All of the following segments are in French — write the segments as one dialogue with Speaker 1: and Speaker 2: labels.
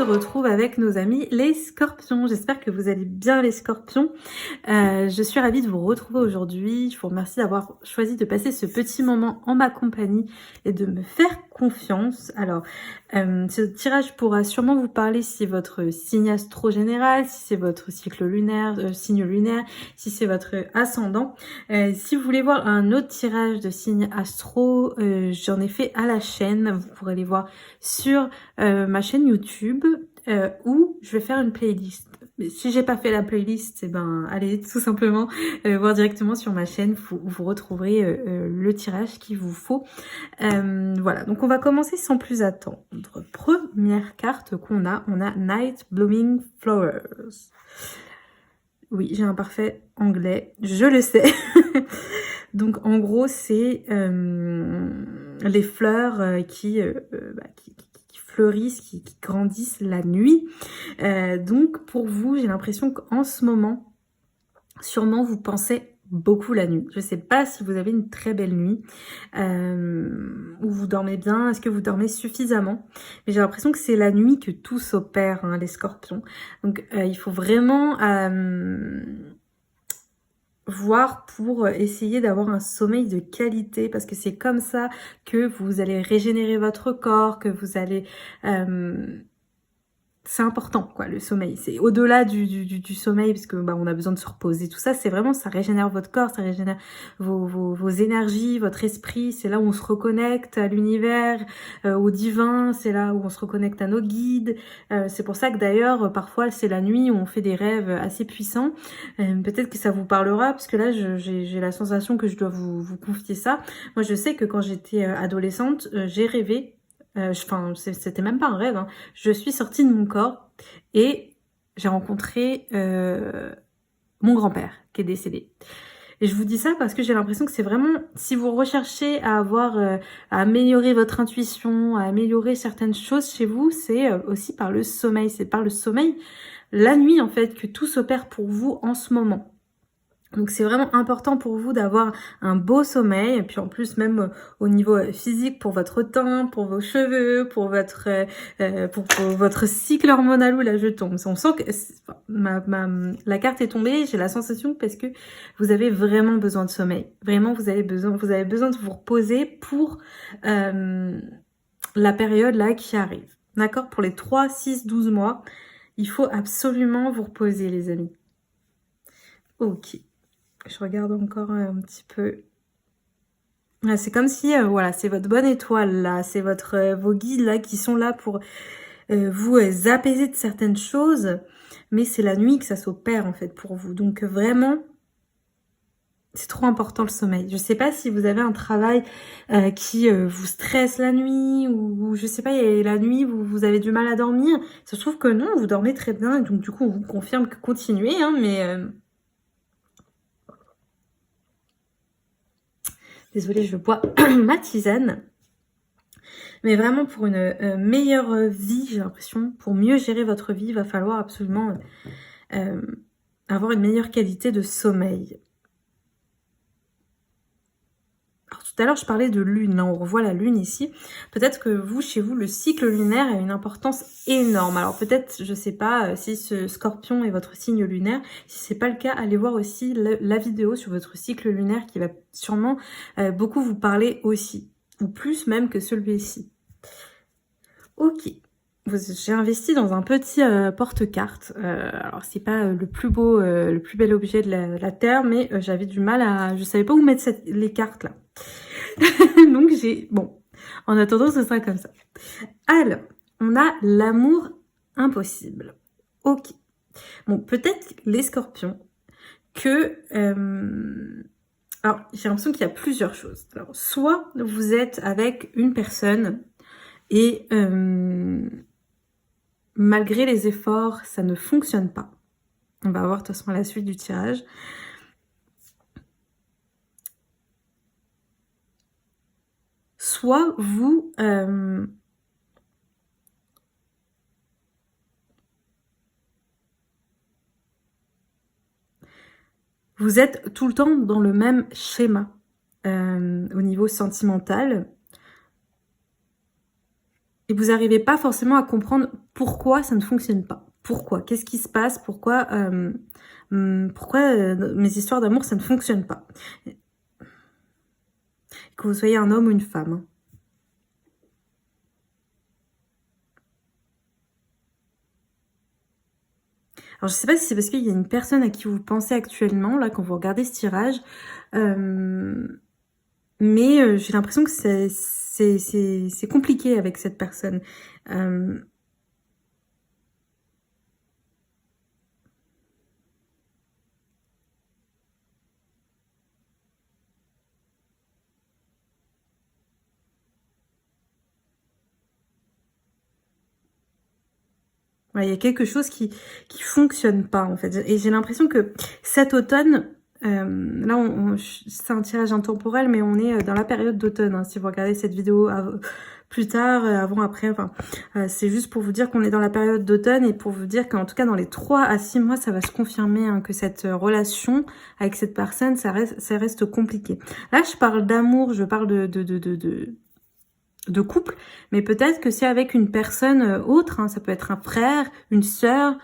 Speaker 1: retrouve avec nos amis les scorpions. J'espère que vous allez bien les scorpions. Je suis ravie de vous retrouver aujourd'hui. Je vous remercie d'avoir choisi de passer ce petit moment en ma compagnie et de me faire confiance. Alors, ce tirage pourra sûrement vous parler si c'est votre signe astro général, si c'est votre cycle lunaire, signe lunaire, si c'est votre ascendant. Si vous voulez voir un autre tirage de signe astro, j'en ai fait à la chaîne. Vous pourrez les voir sur ma chaîne YouTube où je vais faire une playlist. Mais si j'ai pas fait la playlist, eh ben allez tout simplement voir directement sur ma chaîne, vous retrouverez le tirage qu'il vous faut. Voilà, donc on va commencer sans plus attendre. Première carte qu'on a, on a Night Blooming Flowers. Oui, j'ai un parfait anglais, je le sais. Donc en gros, c'est les fleurs qui fleurissent, qui grandissent la nuit. Donc pour vous, j'ai l'impression qu'en ce moment, sûrement vous pensez beaucoup la nuit. Je ne sais pas si vous avez une très belle nuit, où vous dormez bien, est-ce que vous dormez suffisamment. Mais j'ai l'impression que c'est la nuit que tout s'opère, hein, les scorpions. Donc il faut vraiment voir pour essayer d'avoir un sommeil de qualité, parce que c'est comme ça que vous allez régénérer votre corps, que vous allez... c'est important, quoi, le sommeil. C'est au-delà du sommeil, parce que on a besoin de se reposer, tout ça. C'est vraiment, ça régénère votre corps, ça régénère vos énergies, votre esprit. C'est là où on se reconnecte à l'univers, au divin. C'est là où on se reconnecte à nos guides. C'est pour ça que d'ailleurs, parfois, c'est la nuit où on fait des rêves assez puissants. Peut-être que ça vous parlera, parce que là, j'ai la sensation que je dois vous confier ça. Moi, je sais que quand j'étais adolescente, j'ai rêvé. Enfin, c'était même pas un rêve, hein. Je suis sortie de mon corps et j'ai rencontré mon grand-père qui est décédé. Et je vous dis ça parce que j'ai l'impression que c'est vraiment, si vous recherchez à avoir, à améliorer votre intuition, à améliorer certaines choses chez vous, c'est aussi par le sommeil. C'est par le sommeil, la nuit en fait, que tout s'opère pour vous en ce moment. Donc c'est vraiment important pour vous d'avoir un beau sommeil, et puis en plus même au niveau physique, pour votre teint, pour vos cheveux, pour votre cycle hormonal. Où là je tombe, on sent que la carte est tombée, j'ai la sensation, parce que vous avez vraiment besoin de sommeil. Vraiment vous avez besoin de vous reposer pour la période là qui arrive. D'accord? Pour les 3, 6, 12 mois, il faut absolument vous reposer, les amis. Ok. Je regarde encore un petit peu. C'est comme si, voilà, c'est votre bonne étoile là, c'est vos guides là qui sont là pour vous apaiser de certaines choses, mais c'est la nuit que ça s'opère en fait pour vous. Donc vraiment, c'est trop important le sommeil. Je sais pas si vous avez un travail qui vous stresse la nuit, ou je sais pas, la nuit vous avez du mal à dormir. Ça se trouve que non, vous dormez très bien, et donc du coup on vous confirme que continuez, hein, mais... Désolée, je bois ma tisane. Mais vraiment, pour une meilleure vie, j'ai l'impression, pour mieux gérer votre vie, il va falloir absolument avoir une meilleure qualité de sommeil. Alors, tout à l'heure, je parlais de lune. Là, on revoit la lune ici. Peut-être que vous, chez vous, le cycle lunaire a une importance énorme. Alors, peut-être, je sais pas si ce scorpion est votre signe lunaire. Si c'est pas le cas, allez voir aussi la vidéo sur votre cycle lunaire qui va sûrement beaucoup vous parler aussi. Ou plus même que celui-ci. Ok. J'ai investi dans un petit porte-carte. Alors c'est pas le plus beau, le plus bel objet de la Terre, mais j'avais du mal à... Je savais pas où mettre les cartes là. Donc bon, en attendant, ce sera comme ça. Alors, on a l'amour impossible. Ok. Bon, peut-être les scorpions que... Alors, j'ai l'impression qu'il y a plusieurs choses. Alors, soit vous êtes avec une personne et malgré les efforts, ça ne fonctionne pas. On va voir de toute façon la suite du tirage. Soit vous... vous êtes tout le temps dans le même schéma au niveau sentimental. Et vous n'arrivez pas forcément à comprendre pourquoi ça ne fonctionne pas. Pourquoi? Qu'est-ce qui se passe? Pourquoi, mes histoires d'amour, ça ne fonctionne pas? Que vous soyez un homme ou une femme, hein. Alors, je sais pas si c'est parce qu'il y a une personne à qui vous pensez actuellement, là, quand vous regardez ce tirage, mais j'ai l'impression que c'est compliqué avec cette personne. Ouais, il y a quelque chose qui fonctionne pas, en fait. Et j'ai l'impression que cet automne, là, c'est un tirage intemporel, mais on est dans la période d'automne, hein, si vous regardez cette vidéo plus tard, avant, après, enfin, c'est juste pour vous dire qu'on est dans la période d'automne et pour vous dire qu'en tout cas, dans les 3 à 6 mois, ça va se confirmer, hein, que cette relation avec cette personne, ça reste compliqué. Là, je parle d'amour, je parle de couple, mais peut-être que c'est avec une personne autre, hein, ça peut être un frère, une sœur,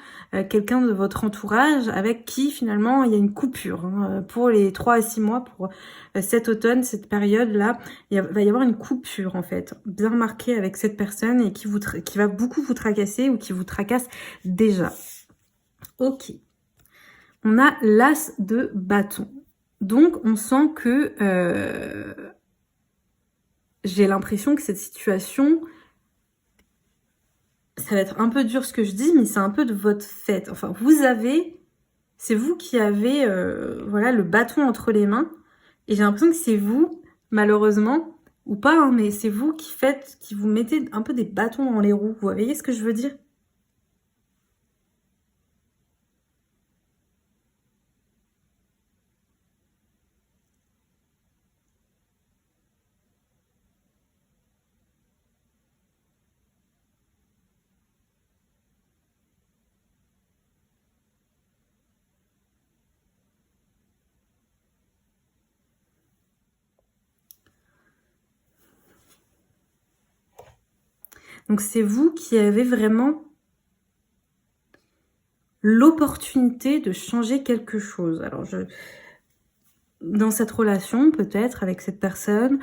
Speaker 1: quelqu'un de votre entourage avec qui finalement il y a une coupure, hein, pour les 3 à 6 mois, pour cet automne, cette période-là, va y avoir une coupure en fait, bien marquée avec cette personne et qui va beaucoup vous tracasser ou qui vous tracasse déjà. Ok. On a l'as de bâton. Donc on sent que j'ai l'impression que cette situation, ça va être un peu dur ce que je dis, mais c'est un peu de votre fait. Enfin, c'est vous qui avez, voilà, le bâton entre les mains. Et j'ai l'impression que c'est vous, malheureusement, ou pas, hein, mais c'est vous qui vous mettez un peu des bâtons dans les roues. Vous voyez ce que je veux dire? Donc c'est vous qui avez vraiment l'opportunité de changer quelque chose. Alors dans cette relation, peut-être, avec cette personne,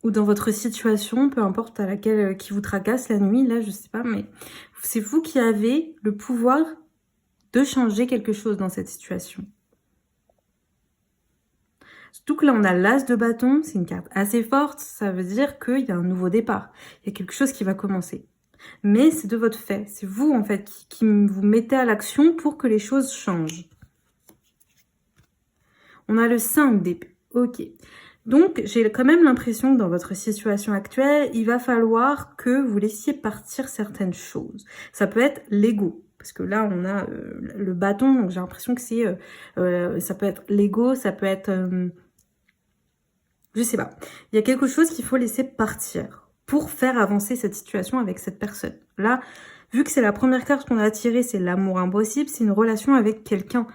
Speaker 1: ou dans votre situation, peu importe à laquelle qui vous tracasse la nuit, là, je sais pas, mais c'est vous qui avez le pouvoir de changer quelque chose dans cette situation. Surtout que là, on a l'as de bâton, c'est une carte assez forte, ça veut dire qu'il y a un nouveau départ, il y a quelque chose qui va commencer. Mais c'est de votre fait, c'est vous en fait qui vous mettez à l'action pour que les choses changent. On a le 5 d'épée, ok. Donc, j'ai quand même l'impression que dans votre situation actuelle, il va falloir que vous laissiez partir certaines choses. Ça peut être l'ego, parce que là, on a le bâton, donc j'ai l'impression que ça peut être l'ego, ça peut être... je sais pas. Il y a quelque chose qu'il faut laisser partir pour faire avancer cette situation avec cette personne. Là, vu que c'est la première carte qu'on a tirée, c'est l'amour impossible, c'est une relation avec quelqu'un.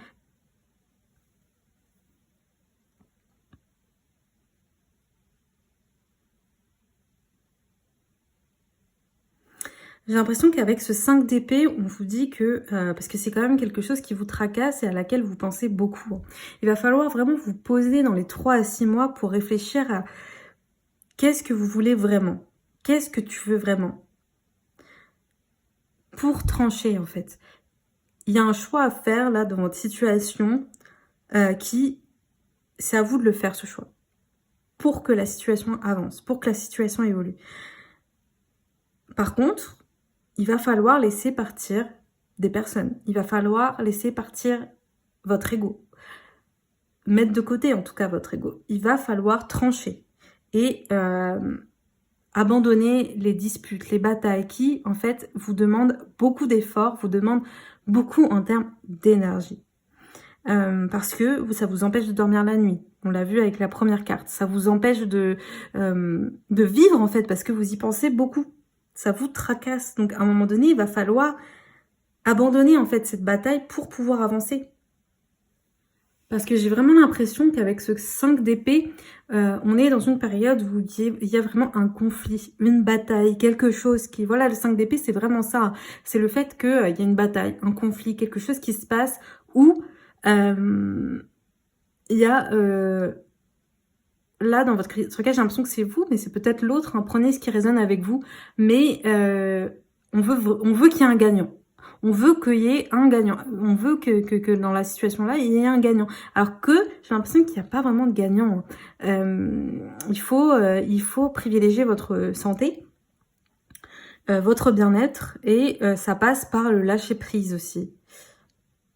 Speaker 1: J'ai l'impression qu'avec ce 5 d'épée, on vous dit que, parce que c'est quand même quelque chose qui vous tracasse et à laquelle vous pensez beaucoup, hein. Il va falloir vraiment vous poser dans les 3 à 6 mois pour réfléchir à qu'est-ce que vous voulez vraiment. Qu'est-ce que tu veux vraiment? Pour trancher, en fait. Il y a un choix à faire, là, dans votre situation, c'est à vous de le faire, ce choix. Pour que la situation avance, pour que la situation évolue. Par contre, il va falloir laisser partir des personnes. Il va falloir laisser partir votre ego. Mettre de côté, en tout cas, votre ego. Il va falloir trancher. Et abandonner les disputes, les batailles qui, en fait, vous demandent beaucoup d'efforts, vous demandent beaucoup en termes d'énergie. Parce que ça vous empêche de dormir la nuit. On l'a vu avec la première carte. Ça vous empêche de vivre, en fait, parce que vous y pensez beaucoup. Ça vous tracasse. Donc, à un moment donné, il va falloir abandonner, en fait, cette bataille pour pouvoir avancer. Parce que j'ai vraiment l'impression qu'avec ce 5 d'épée, on est dans une période où il y a vraiment un conflit, une bataille, quelque chose qui... Voilà, le 5 d'épée, c'est vraiment ça. C'est le fait qu'il y a une bataille, un conflit, quelque chose qui se passe où il y a... là, dans votre cas, j'ai l'impression que c'est vous, mais c'est peut-être l'autre. Hein. Prenez ce qui résonne avec vous. Mais on veut qu'il y ait un gagnant. On veut qu'il y ait un gagnant. On veut que dans la situation-là, il y ait un gagnant. Alors que j'ai l'impression qu'il n'y a pas vraiment de gagnant. Il faut privilégier votre santé, votre bien-être, et ça passe par le lâcher-prise aussi.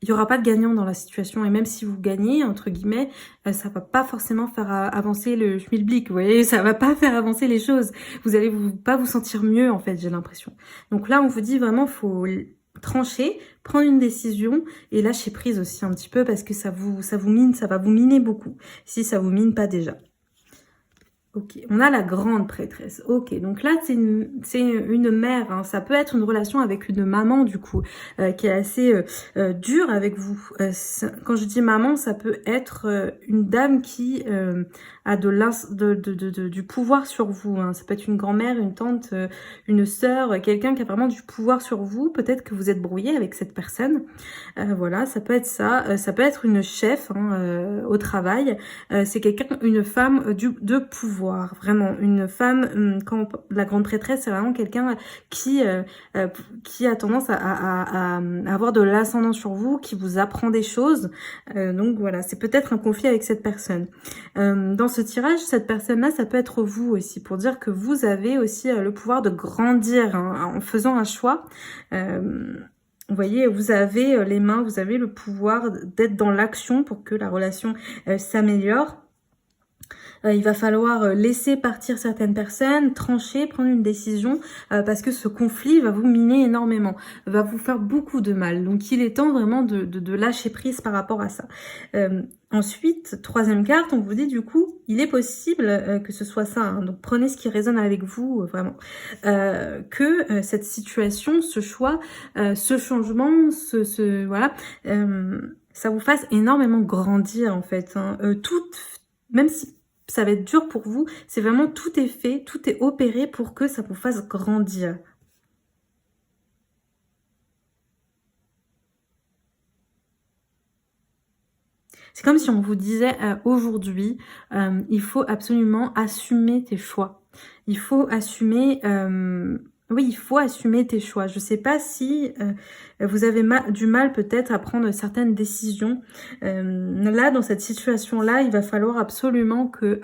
Speaker 1: Il n'y aura pas de gagnant dans la situation, et même si vous gagnez, entre guillemets, ça va pas forcément faire avancer le schmilblick, vous voyez, ça va pas faire avancer les choses. Vous allez pas vous sentir mieux, en fait, j'ai l'impression. Donc là, on vous dit vraiment, faut trancher, prendre une décision et lâcher prise aussi un petit peu, parce que ça vous mine, ça va vous miner beaucoup, si ça vous mine pas déjà. Ok, on a la grande prêtresse. Ok, donc là, c'est une mère. Hein. Ça peut être une relation avec une maman, du coup, qui est assez dure avec vous. Quand je dis maman, ça peut être une dame qui a du pouvoir sur vous. Hein. Ça peut être une grand-mère, une tante, une sœur, quelqu'un qui a vraiment du pouvoir sur vous. Peut-être que vous êtes brouillé avec cette personne. Voilà, ça peut être ça. Ça peut être une chef au travail. C'est quelqu'un, une femme de pouvoir. Vraiment, une femme, quand la grande prêtresse, c'est vraiment quelqu'un qui a tendance à avoir de l'ascendant sur vous, qui vous apprend des choses. Donc voilà, c'est peut-être un conflit avec cette personne. Dans ce tirage, cette personne-là, ça peut être vous aussi, pour dire que vous avez aussi le pouvoir de grandir hein, en faisant un choix. Vous voyez, vous avez les mains, vous avez le pouvoir d'être dans l'action pour que la relation s'améliore. Il va falloir laisser partir certaines personnes, trancher, prendre une décision, parce que ce conflit va vous miner énormément, va vous faire beaucoup de mal. Donc il est temps vraiment de lâcher prise par rapport à ça. Ensuite, troisième carte, on vous dit du coup, il est possible que ce soit ça. Hein, donc prenez ce qui résonne avec vous, vraiment. Que cette situation, ce choix, ce changement, voilà, ça vous fasse énormément grandir en fait. Hein. Même si ça va être dur pour vous, c'est vraiment tout est fait, tout est opéré pour que ça vous fasse grandir. C'est comme si on vous disait aujourd'hui, il faut absolument assumer tes choix. Il faut assumer... oui, il faut assumer tes choix. Je ne sais pas si vous avez du mal peut-être à prendre certaines décisions. Là, dans cette situation-là, il va falloir absolument que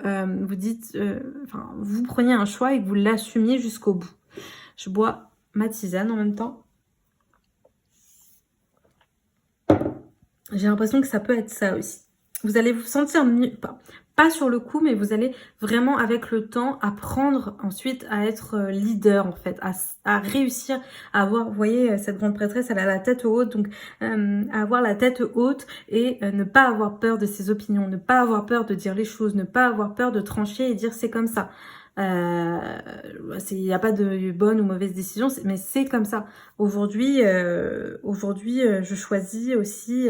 Speaker 1: vous preniez un choix et que vous l'assumiez jusqu'au bout. Je bois ma tisane en même temps. J'ai l'impression que ça peut être ça aussi. Vous allez vous sentir mieux, pas sur le coup, mais vous allez vraiment avec le temps apprendre ensuite à être leader en fait, à réussir à avoir, vous voyez, cette grande prêtresse, elle a la tête haute, donc à avoir la tête haute et ne pas avoir peur de ses opinions, ne pas avoir peur de dire les choses, ne pas avoir peur de trancher et dire c'est comme ça. Il n'y a pas de bonne ou mauvaise décision, mais c'est comme ça. Aujourd'hui, je choisis aussi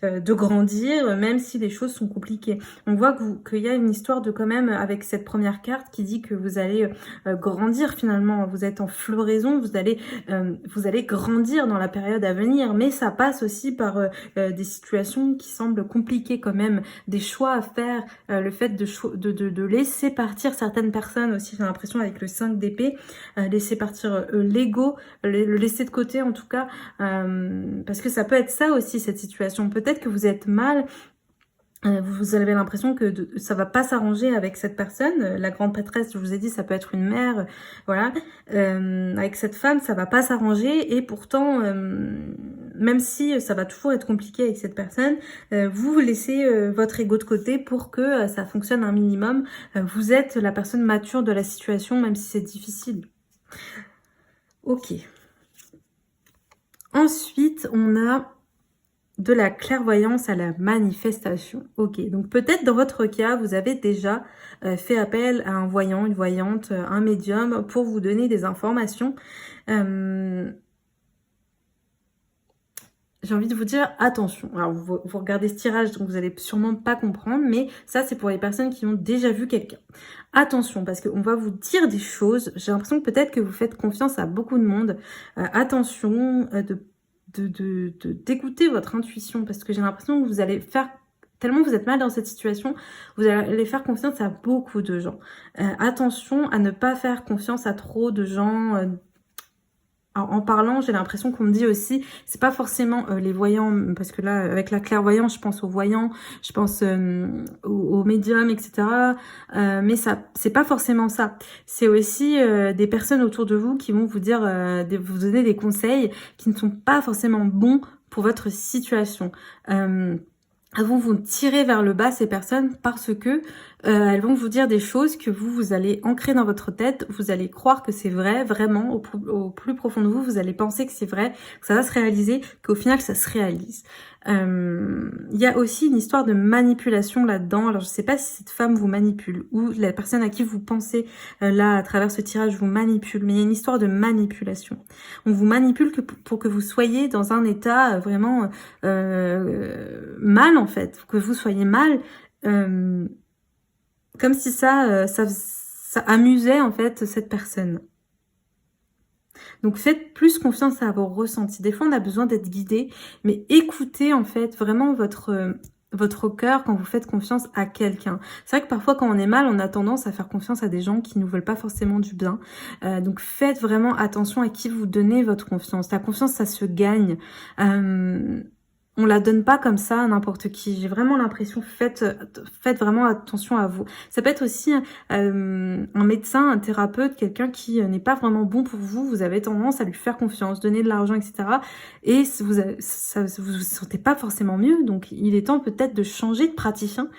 Speaker 1: de grandir, même si les choses sont compliquées. On voit qu'il y a une histoire de quand même, avec cette première carte qui dit que vous allez grandir finalement. Vous êtes en floraison, vous allez grandir dans la période à venir, mais ça passe aussi par des situations qui semblent compliquées quand même, des choix à faire, le fait de laisser partir certaines personnes aussi, j'ai l'impression avec le 5 d'épée, laisser partir l'ego, le laisser de côté en tout cas, parce que ça peut être ça aussi cette situation. Peut-être que vous êtes mal, vous avez l'impression que ça va pas s'arranger avec cette personne. La grande prêtresse, je vous ai dit, ça peut être une mère, voilà. Avec cette femme, ça va pas s'arranger et pourtant, même si ça va toujours être compliqué avec cette personne, vous laissez votre ego de côté pour que ça fonctionne un minimum. Vous êtes la personne mature de la situation, même si c'est difficile. Ok. Ensuite, on a de la clairvoyance à la manifestation. Ok, donc peut-être dans votre cas, vous avez déjà fait appel à un voyant, une voyante, un médium pour vous donner des informations. j'ai envie de vous dire attention. Alors vous regardez ce tirage, donc vous allez sûrement pas comprendre, mais ça c'est pour les personnes qui ont déjà vu quelqu'un. Attention, parce qu'on va vous dire des choses. J'ai l'impression que peut-être que vous faites confiance à beaucoup de monde. Attention d'écouter votre intuition, parce que j'ai l'impression que vous allez faire, tellement vous êtes mal dans cette situation, vous allez faire confiance à beaucoup de gens. Attention à ne pas faire confiance à trop de gens. En parlant, j'ai l'impression qu'on me dit aussi, c'est pas forcément les voyants, parce que là, avec la clairvoyance, je pense aux voyants, je pense aux médiums, etc. Mais ça, c'est pas forcément ça. C'est aussi des personnes autour de vous qui vont vous dire, vous donner des conseils qui ne sont pas forcément bons pour votre situation. Elles vont vous tirer vers le bas, ces personnes, parce que elles vont vous dire des choses que vous allez ancrer dans votre tête, vous allez croire que c'est vrai, vraiment, au plus profond de vous, vous allez penser que c'est vrai, que ça va se réaliser, qu'au final, ça se réalise. Il y a aussi une histoire de manipulation là-dedans. Alors, je sais pas si cette femme vous manipule, ou la personne à qui vous pensez, là, à travers ce tirage, vous manipule, mais il y a une histoire de manipulation. On vous manipule pour que vous soyez dans un état vraiment mal, en fait, que vous soyez mal, comme si ça amusait, en fait, cette personne. Donc faites plus confiance à vos ressentis. Des fois, on a besoin d'être guidé, mais écoutez, en fait, vraiment votre cœur quand vous faites confiance à quelqu'un. C'est vrai que parfois, quand on est mal, on a tendance à faire confiance à des gens qui nous veulent pas forcément du bien. Donc faites vraiment attention à qui vous donnez votre confiance. La confiance, ça se gagne. On la donne pas comme ça à n'importe qui. J'ai vraiment l'impression, faites vraiment attention à vous. Ça peut être aussi un médecin, un thérapeute, quelqu'un qui n'est pas vraiment bon pour vous. Vous avez tendance à lui faire confiance, donner de l'argent, etc. Et vous vous sentez pas forcément mieux. Donc, il est temps peut-être de changer de praticien.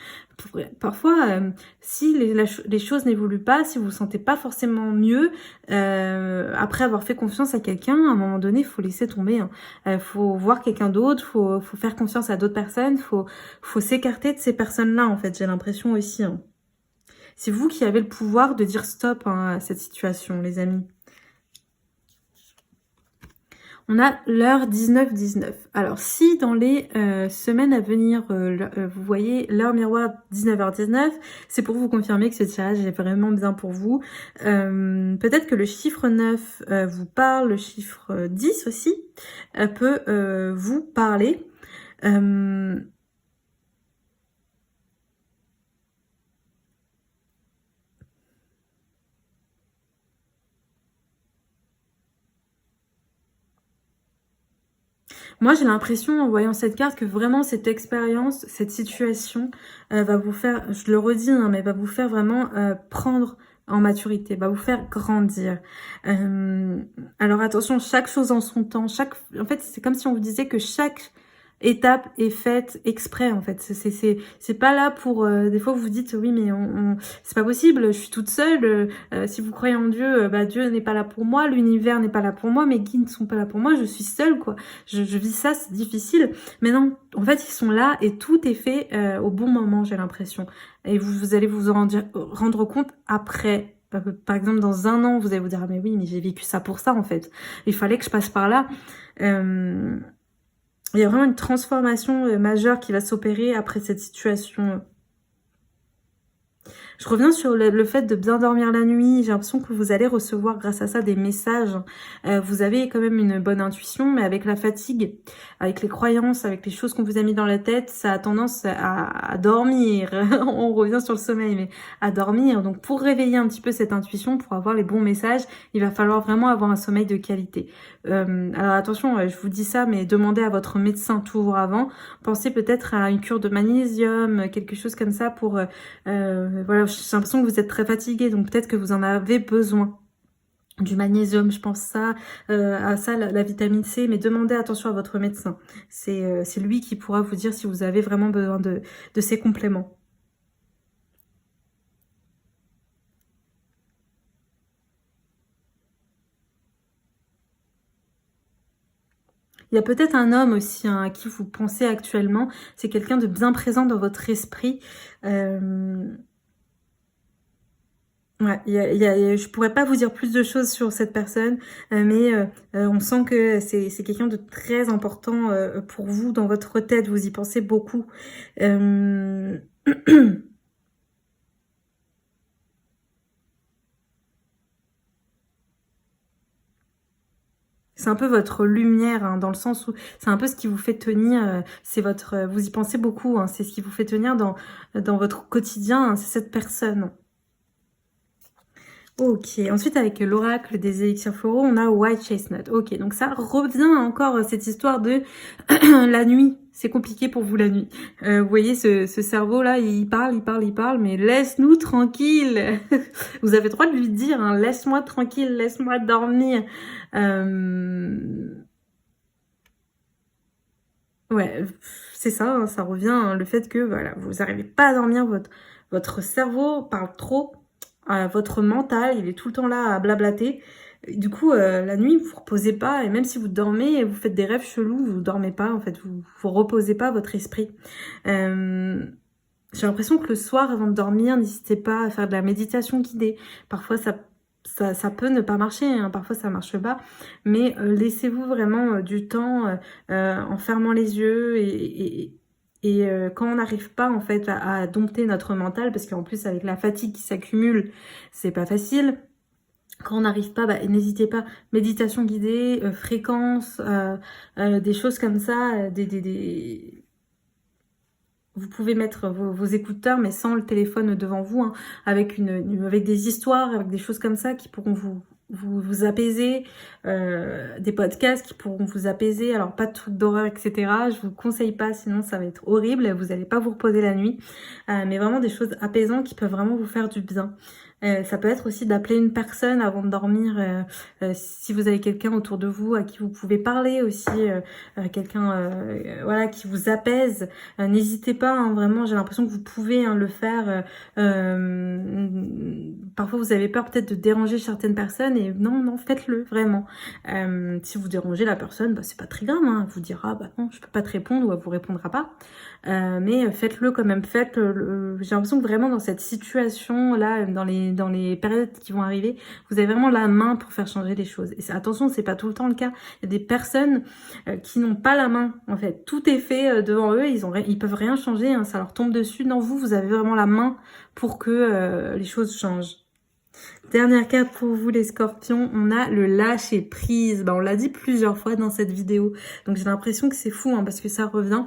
Speaker 1: Parfois, si les choses n'évoluent pas, si vous vous sentez pas forcément mieux, après avoir fait confiance à quelqu'un, à un moment donné, il faut laisser tomber. Faut voir quelqu'un d'autre, faut faire confiance à d'autres personnes, faut s'écarter de ces personnes-là, en fait, j'ai l'impression aussi. C'est vous qui avez le pouvoir de dire stop à cette situation, les amis. On a l'heure 19-19. Alors, si dans les semaines à venir, vous voyez l'heure miroir 19h19, c'est pour vous confirmer que ce tirage est vraiment bien pour vous. Peut-être que le chiffre 9 vous parle, le chiffre 10 aussi peut vous parler. Moi, j'ai l'impression, en voyant cette carte, que vraiment cette expérience, cette situation va vous faire, je le redis, hein, mais va vous faire vraiment prendre en maturité, va vous faire grandir. Alors attention, chaque chose en son temps, en fait, c'est comme si on vous disait que chaque étape est faite exprès, en fait. C'est pas là pour... des fois, vous vous dites, oui, mais c'est pas possible, je suis toute seule. Si vous croyez en Dieu, bah, Dieu n'est pas là pour moi, l'univers n'est pas là pour moi, mes guides ne sont pas là pour moi, je suis seule, quoi. Je vis ça, c'est difficile. Mais non, en fait, ils sont là et tout est fait au bon moment, j'ai l'impression. Et vous allez vous en rendre compte après. Par exemple, dans un an, vous allez vous dire, ah, mais oui, mais j'ai vécu ça pour ça, en fait. Il fallait que je passe par là. Il y a vraiment une transformation majeure qui va s'opérer après cette situation. Je reviens sur le fait de bien dormir la nuit. J'ai l'impression que vous allez recevoir grâce à ça des messages. Vous avez quand même une bonne intuition, mais avec la fatigue, avec les croyances, avec les choses qu'on vous a mis dans la tête, ça a tendance à dormir. On revient sur le sommeil, mais à dormir. Donc pour réveiller un petit peu cette intuition, pour avoir les bons messages, il va falloir vraiment avoir un sommeil de qualité. Alors attention, je vous dis ça, mais demandez à votre médecin toujours avant. Pensez peut-être à une cure de magnésium, quelque chose comme ça pour... voilà, j'ai l'impression que vous êtes très fatigué, donc peut-être que vous en avez besoin. Du magnésium, je pense ça, à ça, la vitamine C, mais demandez attention à votre médecin. C'est lui qui pourra vous dire si vous avez vraiment besoin de ces compléments. Il y a peut-être un homme aussi à qui vous pensez actuellement. C'est quelqu'un de bien présent dans votre esprit. Ouais, je pourrais pas vous dire plus de choses sur cette personne, mais on sent que c'est quelqu'un de très important pour vous dans votre tête. Vous y pensez beaucoup. Euh, C'est un peu votre lumière, hein, dans le sens où c'est un peu ce qui vous fait tenir, c'est votre, vous y pensez beaucoup, hein, c'est ce qui vous fait tenir dans votre quotidien, hein, c'est cette personne. Ok, ensuite avec l'oracle des élixirs floraux, on a White Chestnut. Ok, donc ça revient encore cette histoire de la nuit. C'est compliqué pour vous la nuit. Vous voyez ce cerveau-là, il parle, il parle, il parle, mais laisse-nous tranquille. Vous avez le droit de lui dire, hein, laisse-moi tranquille, laisse-moi dormir. Ouais, c'est ça, hein, ça revient, hein, le fait que voilà, vous n'arrivez pas à dormir, votre cerveau parle trop, votre mental, il est tout le temps là à blablater. Et du coup, la nuit, vous ne reposez pas, et même si vous dormez, vous faites des rêves chelous, vous ne dormez pas, en fait, vous reposez pas votre esprit. Euh, j'ai l'impression que le soir, avant de dormir, n'hésitez pas à faire de la méditation guidée. Parfois, ça peut ne pas marcher, hein, parfois ça marche pas, mais laissez-vous vraiment du temps en fermant les yeux et quand on n'arrive pas en fait à dompter notre mental, parce qu'en plus avec la fatigue qui s'accumule, c'est pas facile. Quand on n'arrive pas, bah, n'hésitez pas, méditation guidée, fréquence, des choses comme ça, vous pouvez mettre vos écouteurs, mais sans le téléphone devant vous, hein, avec avec des histoires, avec des choses comme ça qui pourront vous apaiser, des podcasts qui pourront vous apaiser. Alors, pas de trucs d'horreur, etc. Je vous conseille pas, sinon ça va être horrible. Vous n'allez pas vous reposer la nuit. Mais vraiment des choses apaisantes qui peuvent vraiment vous faire du bien. Ça peut être aussi d'appeler une personne avant de dormir, si vous avez quelqu'un autour de vous à qui vous pouvez parler aussi, quelqu'un voilà, qui vous apaise. N'hésitez pas, hein, vraiment, j'ai l'impression que vous pouvez, hein, le faire. Parfois, vous avez peur peut-être de déranger certaines personnes et non, faites-le, vraiment. Si vous dérangez la personne, bah, c'est pas très grave, hein, elle vous dira, bah non, je peux pas te répondre ou elle vous répondra pas. Mais faites-le quand même, j'ai l'impression que vraiment dans cette situation-là, dans les périodes qui vont arriver, vous avez vraiment la main pour faire changer les choses. Et attention, c'est pas tout le temps le cas. Il y a des personnes qui n'ont pas la main, en fait. Tout est fait devant eux, ils peuvent rien changer, hein, ça leur tombe dessus. Non, vous avez vraiment la main pour que les choses changent. Dernière carte pour vous les scorpions, on a le lâcher prise. On l'a dit plusieurs fois dans cette vidéo, donc j'ai l'impression que c'est fou, hein, parce que ça revient.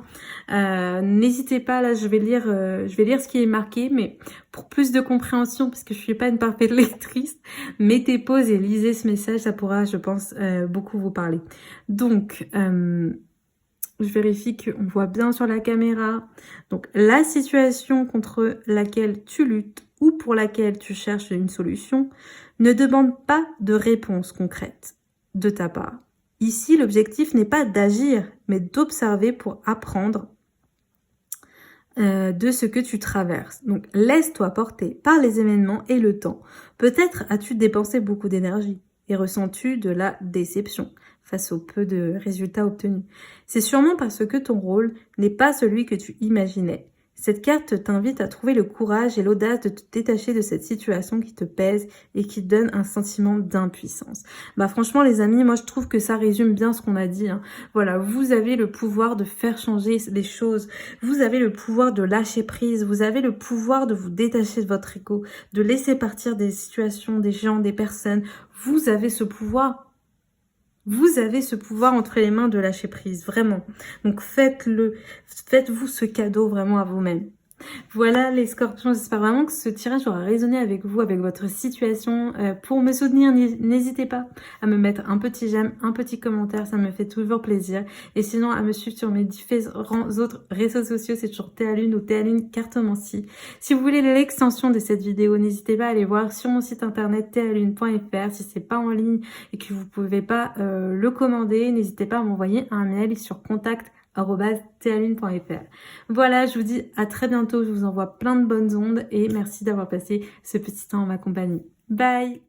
Speaker 1: N'hésitez pas, là je vais lire ce qui est marqué, mais pour plus de compréhension, parce que je suis pas une parfaite lectrice, mettez pause et lisez ce message, ça pourra, je pense, beaucoup vous parler. Donc, je vérifie qu'on voit bien sur la caméra. Donc, la situation contre laquelle tu luttes ou pour laquelle tu cherches une solution ne demande pas de réponse concrète de ta part. Ici, l'objectif n'est pas d'agir, mais d'observer pour apprendre de ce que tu traverses. Donc, laisse-toi porter par les événements et le temps. Peut-être as-tu dépensé beaucoup d'énergie et ressens-tu de la déception face au peu de résultats obtenus. C'est sûrement parce que ton rôle n'est pas celui que tu imaginais. Cette carte t'invite à trouver le courage et l'audace de te détacher de cette situation qui te pèse et qui te donne un sentiment d'impuissance. Bah franchement les amis, moi je trouve que ça résume bien ce qu'on a dit, hein. Voilà, vous avez le pouvoir de faire changer les choses, vous avez le pouvoir de lâcher prise, vous avez le pouvoir de vous détacher de votre ego, de laisser partir des situations, des gens, des personnes. Vous avez ce pouvoir. Vous avez ce pouvoir entre les mains de lâcher prise, vraiment. Donc faites-le, faites-vous ce cadeau vraiment à vous-même. Voilà les scorpions, j'espère vraiment que ce tirage aura résonné avec vous, avec votre situation. Pour me soutenir, n'hésitez pas à me mettre un petit j'aime, un petit commentaire, ça me fait toujours plaisir. Et sinon à me suivre sur mes différents autres réseaux sociaux, c'est toujours Théalune ou Théalune Cartomancie. Si vous voulez l'extension de cette vidéo, n'hésitez pas à aller voir sur mon site internet théalune.fr. Si c'est pas en ligne et que vous pouvez pas le commander, n'hésitez pas à m'envoyer un mail sur contact@théalune.fr. Voilà, je vous dis à très bientôt, je vous envoie plein de bonnes ondes et merci d'avoir passé ce petit temps en ma compagnie. Bye!